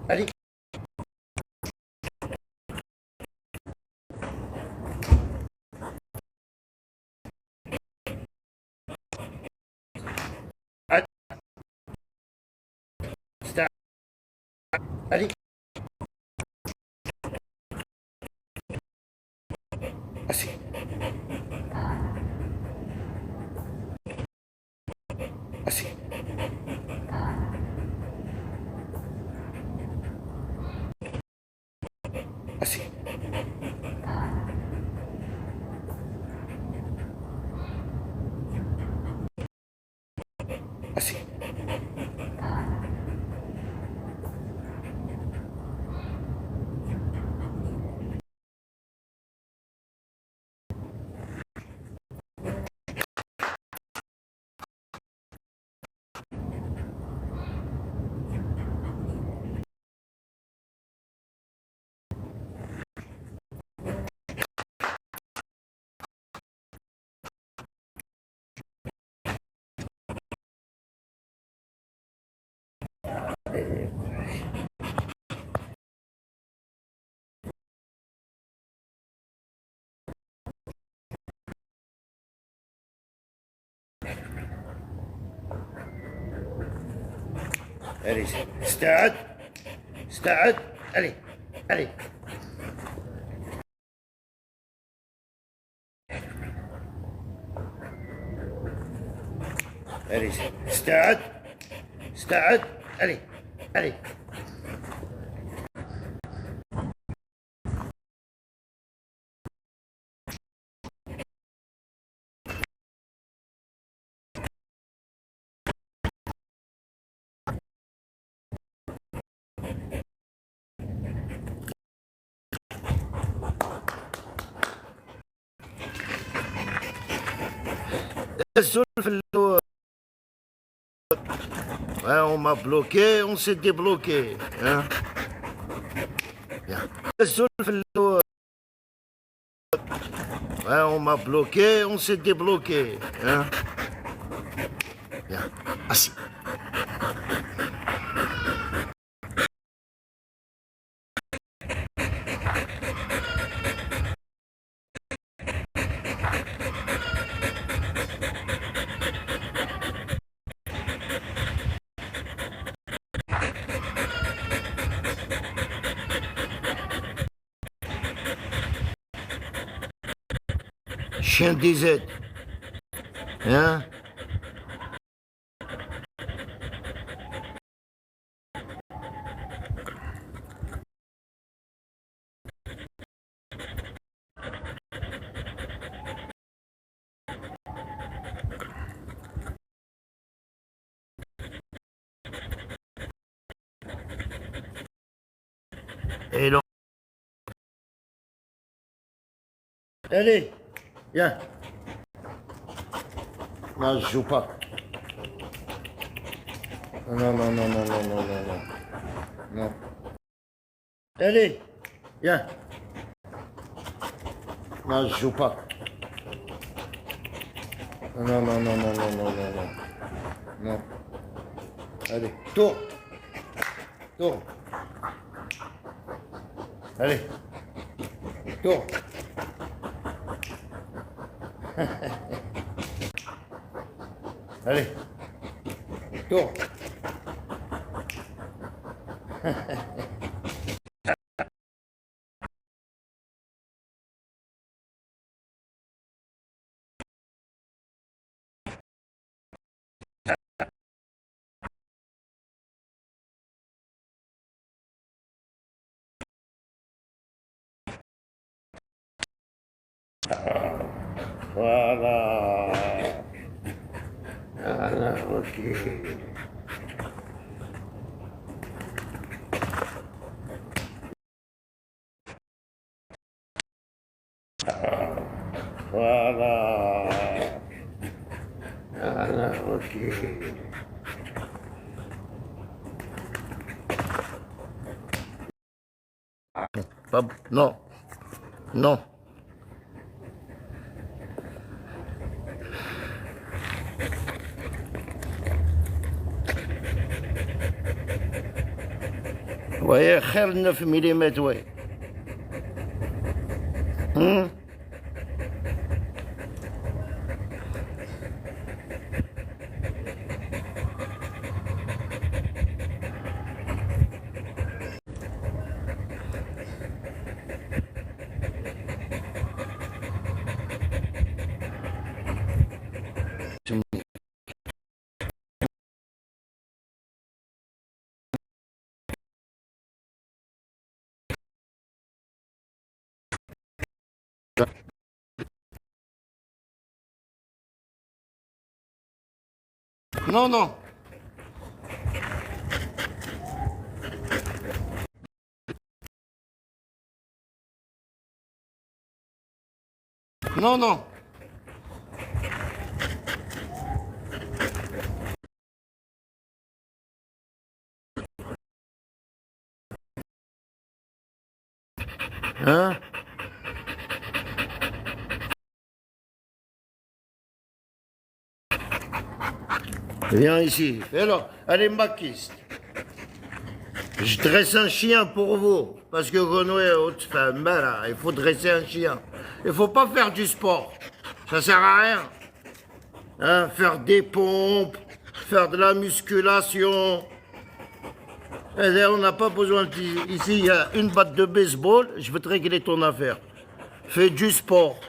Allez. Allez. Start. Allez. Assez. Assez. Assez. Assez. Allez. Start. Start. Allez. Allez. Allez. Start. Start. Allez. Allez. Ouais, on m'a bloqué, on s'est débloqué. Hein? Ouais, on m'a bloqué, on s'est débloqué. Hein? Assis. Chien des aides. Hein? Et non. Allez, viens. Non, je joue pas. Non, non, non, non, non, non, non, non. Non. Allez, viens. Non, je joue pas. Non, non, non, non, non, non, non, non. Non. Allez, tourne. Tourne. Allez. Tourne. Allez. Tourne. Voilà. Voilà, ok. Voilà. Voilà, ok. Non. Non. Ouais. وهي خير 9 ملم وي. Non, non. Non, non. Hein? Viens ici. Alors, allez, Makis. Je dresse un chien pour vous. Parce que Grenouille est haute femme. Là, il faut dresser un chien. Il faut pas faire du sport. Ça sert à rien. Hein, faire des pompes, faire de la musculation. Et on n'a pas besoin de... Ici, il y a une batte de baseball. Je vais te régler ton affaire. Fais du sport.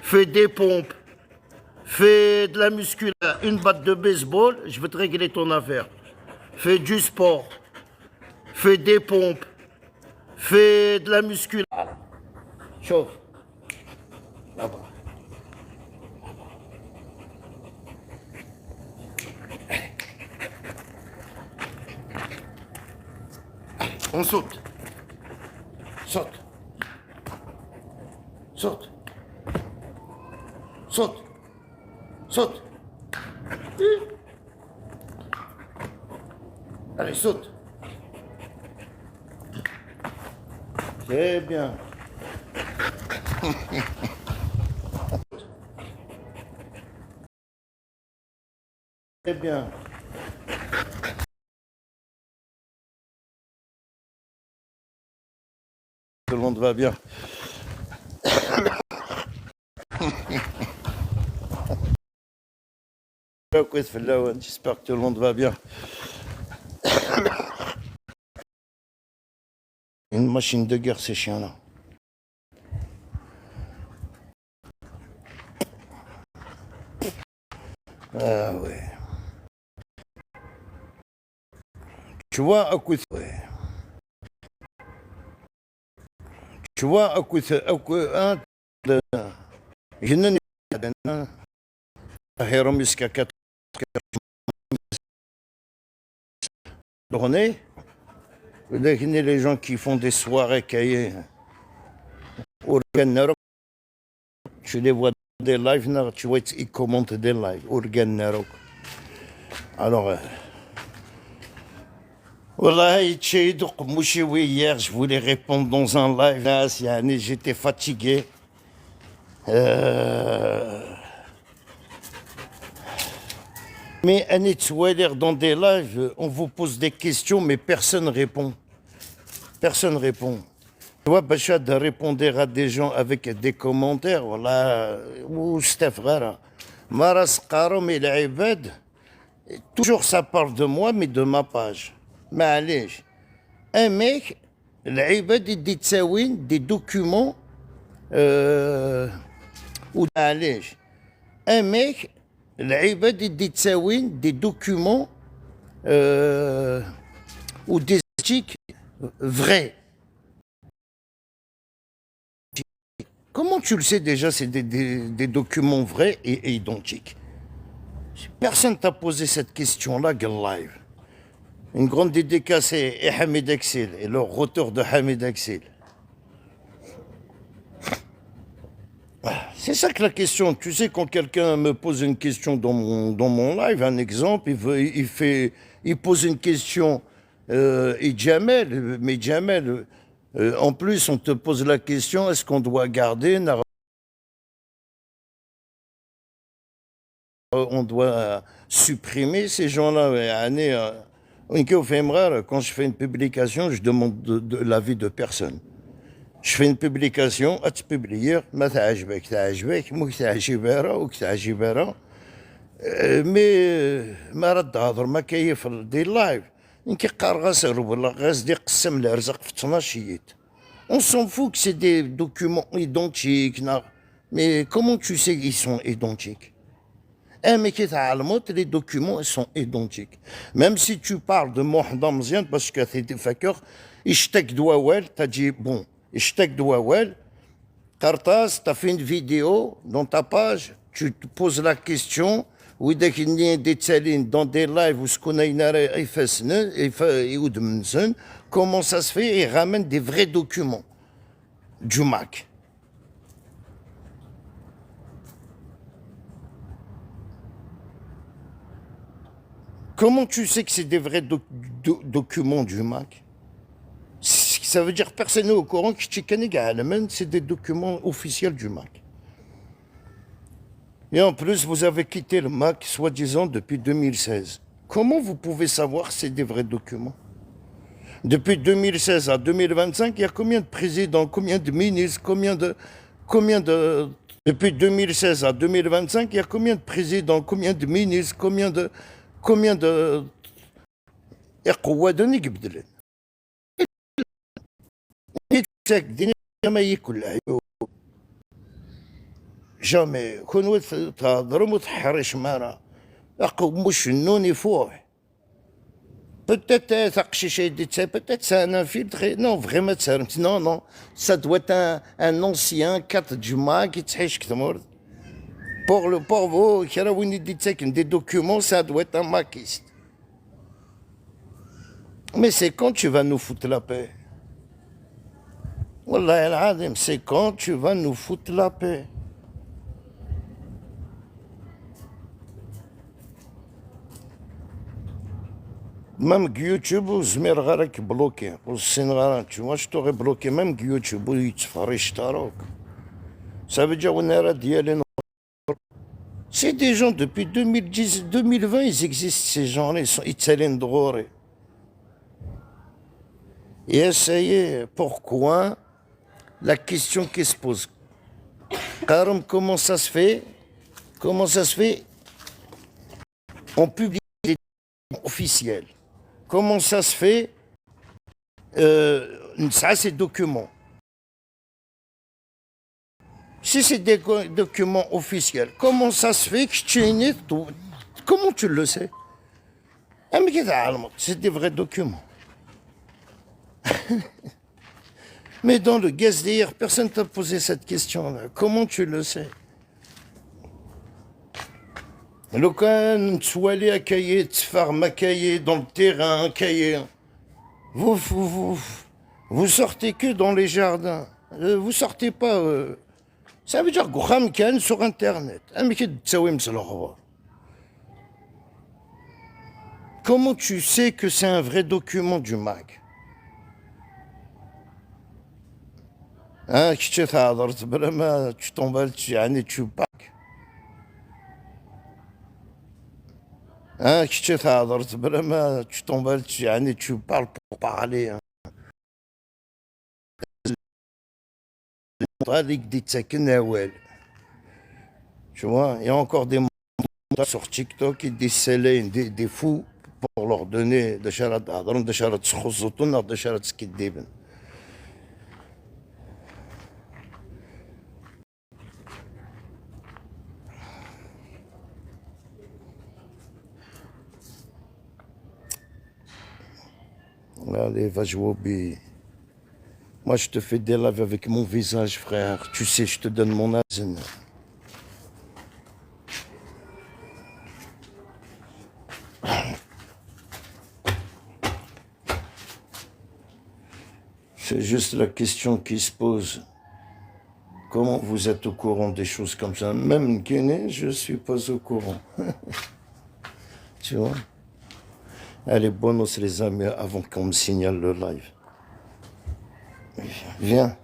Fais des pompes. Fais de la musculation. Une batte de baseball. Je vais te régler ton affaire. Fais du sport. Fais des pompes. Fais de la musculation. Chauffe. Là-bas. On saute. Saute. Saute. Saute. Saute. Allez, saute. C'est bien. C'est bien. Tout le monde va bien. J'espère que tout le monde va bien. Une machine de guerre, ces chiens-là. Ah ouais. Tu vois, à quoi ouais. Tu vois, à quoi je n'ai pas jusqu'à 4 journées. Les gens qui font des soirées cahiers. Tu les vois dans des lives, tu vois, ils commentent des lives. Alors, voilà, hier, je voulais répondre dans un live. J'étais fatigué. Mais dans des lives, on vous pose des questions, mais personne ne répond. Personne ne répond. Tu vois, Bachad répondre à des gens avec des commentaires, voilà, ou Stefrara. Maras Karom et l'Ibad, toujours ça parle de moi, mais de ma page. Mais allez, un mec, l'Ibad, il dit des documents, ou allez, un mec, l'Ibad, il dit des documents, ou des articles vrais. Comment tu le sais déjà, c'est des documents vrais et identiques? Personne t'a posé cette question-là, live. Une grande dédicace à Hamid Axel et le retour de Hamid Axel. C'est ça que la question. Tu sais, quand quelqu'un me pose une question dans mon live, un exemple, il pose une question, et Jamel, mais Jamel, en plus, on te pose la question, est-ce qu'on doit garder, on doit supprimer ces gens-là? Quand je fais une publication, je demande l'avis de personne. Je fais une publication, à te publier, ما تعجبك تعجبك مو تعجبها ou تعجبها مي ما رد هضر ما كيف دي لايف كي قارغاس ولا غاز دي قسم الرزق في 12 يد. On s'en fout que c'est des documents identiques, mais comment tu sais qu'ils sont identiques? Mais qui les documents sont identiques. Même si tu parles de Mohamed Mzian, parce que tu es fakir, ishtek douawel, tu as dit bon, ishtek douawel, Kartas, tu as fait une vidéo dans ta page, tu te poses la question, où il y a des tsalines dans des lives où ce qu'on a une comment ça se fait, ils ramènent des vrais documents du MAC. Comment tu sais que c'est des vrais documents du MAC? Ça veut dire que personne n'est au courant que c'est des documents officiels du MAC. Et en plus, vous avez quitté le MAC, soi-disant, depuis 2016. Comment vous pouvez savoir que c'est des vrais documents? Depuis 2016 à 2025, il y a combien de présidents, combien de ministres, Depuis 2016 à 2025, il y a combien de présidents, combien de ministres, combien de قوادن يقبدلن ساكدين ما ياكل جامي كون تهضروا وتحرش مارا مش النون يفوح peut-être تقشيش يدي peut-être c'est un infiltré non vraiment non ça doit être un ancien cadre du MAC qui تحيش كتمر pour vous des documents ça doit être un maquiste. Mais c'est quand tu vas nous foutre la paix? Wallah al-Azim, c'est quand tu vas nous foutre la paix? Même YouTube, je bloqué. Tu vois, je t'aurais bloqué même YouTube, ça veut dire qu'on est d'y aller. C'est des gens, depuis 2010, 2020, ils existent, ces gens-là, ils sont italiens drôles. Et essayez, pourquoi? La question qui se pose. Karam, comment ça se fait? Comment ça se fait? On publie des documents officiels. Comment ça se fait? Ça, c'est documents. Si c'est des documents officiels, comment ça se fait que tu comment tu le sais? C'est des vrais documents. Mais dans le gaz d'hier, personne ne t'a posé cette question-là. Comment tu le sais? Le cas, tu allé à Caillé, tu fais ma Caillé dans le terrain, Caillé. Vous sortez que dans les jardins. Vous sortez pas. Ça veut dire que sur Internet. Comment tu sais que c'est un vrai document du MAC? Tu t'emballes, tu packs. Tu t'emballes, tu parles pour parler. Tu vois, il y a encore des monde sur TikTok et des fous pour leur donner des charades d'adron, des charades skhouzoutun, des charades skiddiben. Allez, va jouer au billet. Moi, je te fais des lives avec mon visage, frère. Tu sais, je te donne mon azn. C'est juste la question qui se pose. Comment vous êtes au courant des choses comme ça? Même Guinée, je ne suis pas au courant. Tu vois? Allez, bonne les amis, avant qu'on me signale le live. Viens.